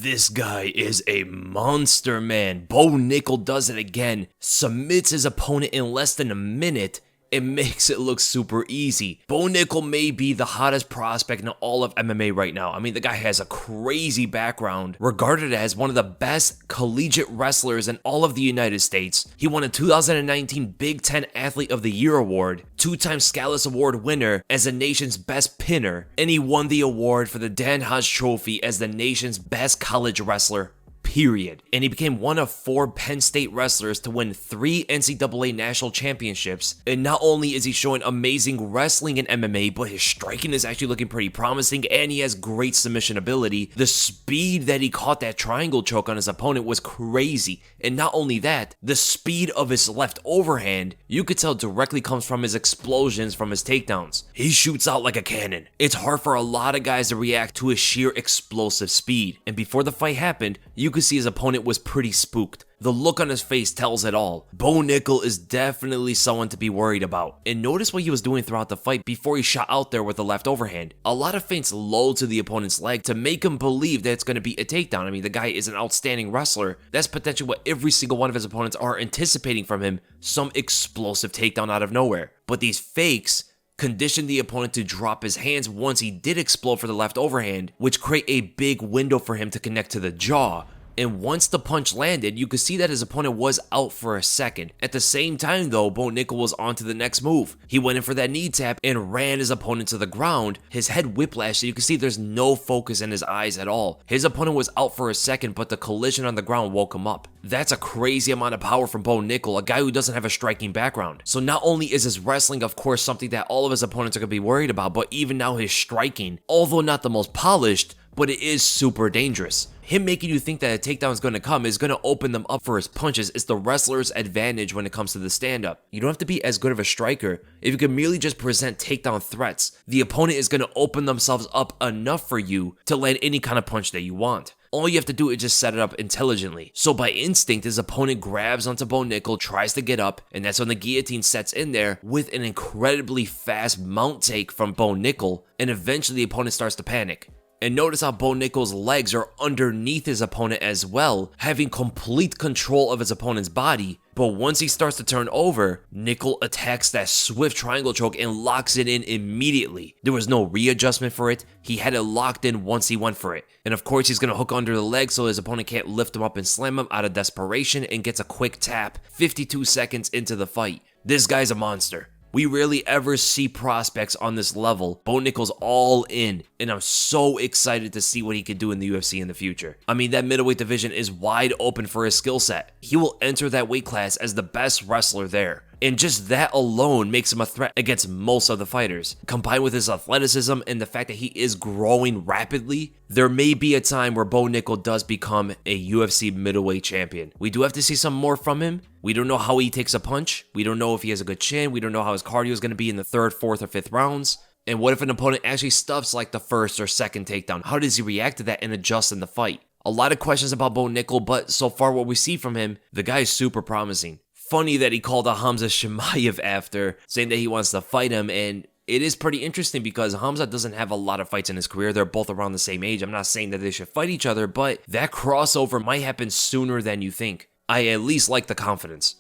This guy is a monster, man. Bo Nickal does it again, submits his opponent in less than a minute, and makes it look super easy. Bo Nickal may be the hottest prospect in all of MMA right now. I mean, the guy has a crazy background, regarded as one of the best collegiate wrestlers in all of the United States. He won a 2019 Big Ten Athlete of the Year award, two-time Scalise Award winner as the nation's best pinner, and he won the award for the Dan Hodge Trophy as the nation's best college wrestler. Period. And he became one of 4 Penn State wrestlers to win 3 NCAA national championships. And not only is he showing amazing wrestling in MMA, but his striking is actually looking pretty promising, and he has great submission ability. The speed that he caught that triangle choke on his opponent was crazy. And not only that, the speed of his left overhand, you could tell directly comes from his explosions from his takedowns. He shoots out like a cannon. It's hard for a lot of guys to react to his sheer explosive speed. And before the fight happened, you could see his opponent was pretty spooked. The look on his face tells it all. Bo Nickal is definitely someone to be worried about. And notice what he was doing throughout the fight before he shot out there with the left overhand. A lot of feints low to the opponent's leg to make him believe that it's going to be a takedown. I mean, the guy is an outstanding wrestler. That's potentially what every single one of his opponents are anticipating from him. Some explosive takedown out of nowhere. But these fakes conditioned the opponent to drop his hands once he did explode for the left overhand, which create a big window for him to connect to the jaw. And once the punch landed, you could see that his opponent was out for a second. At the same time though, Bo Nickal was on to the next move. He went in for that knee tap and ran his opponent to the ground. His head whiplashed, so you can see there's no focus in his eyes at all. His opponent was out for a second, but the collision on the ground woke him up. That's a crazy amount of power from Bo Nickal, a guy who doesn't have a striking background. So not only is his wrestling, of course, something that all of his opponents are going to be worried about, but even now his striking, although not the most polished, but it is super dangerous. Him making you think that a takedown is going to come is going to open them up for his punches. It's the wrestler's advantage when it comes to the stand-up. You don't have to be as good of a striker. If you can merely just present takedown threats, the opponent is going to open themselves up enough for you to land any kind of punch that you want. All you have to do is just set it up intelligently. So by instinct, his opponent grabs onto Bo Nickal, tries to get up, and that's when the guillotine sets in there with an incredibly fast mount take from Bo Nickal, and eventually the opponent starts to panic. And notice how Bo Nickal's legs are underneath his opponent as well, having complete control of his opponent's body. But once he starts to turn over, Nickal attacks that swift triangle choke and locks it in immediately. There was no readjustment for it. He had it locked in once he went for it. And of course, he's going to hook under the leg so his opponent can't lift him up and slam him out of desperation, and gets a quick tap 52 seconds into the fight. This guy's a monster. We rarely ever see prospects on this level. Bo Nickal's all in, and I'm so excited to see what he could do in the UFC in the future. I mean, that middleweight division is wide open for his skill set. He will enter that weight class as the best wrestler there. And just that alone makes him a threat against most of the fighters. Combined with his athleticism and the fact that he is growing rapidly, there may be a time where Bo Nickal does become a UFC middleweight champion. We do have to see some more from him. We don't know how he takes a punch. We don't know if he has a good chin. We don't know how his cardio is going to be in the 3rd, 4th, or 5th rounds. And what if an opponent actually stuffs like the 1st or 2nd takedown? How does he react to that and adjust in the fight? A lot of questions about Bo Nickal, but so far what we see from him, the guy is super promising. Funny that he called out Hamza Chimaev after, saying that he wants to fight him, and it is pretty interesting because Hamza doesn't have a lot of fights in his career. They're both around the same age. I'm not saying that they should fight each other, but that crossover might happen sooner than you think. I at least like the confidence.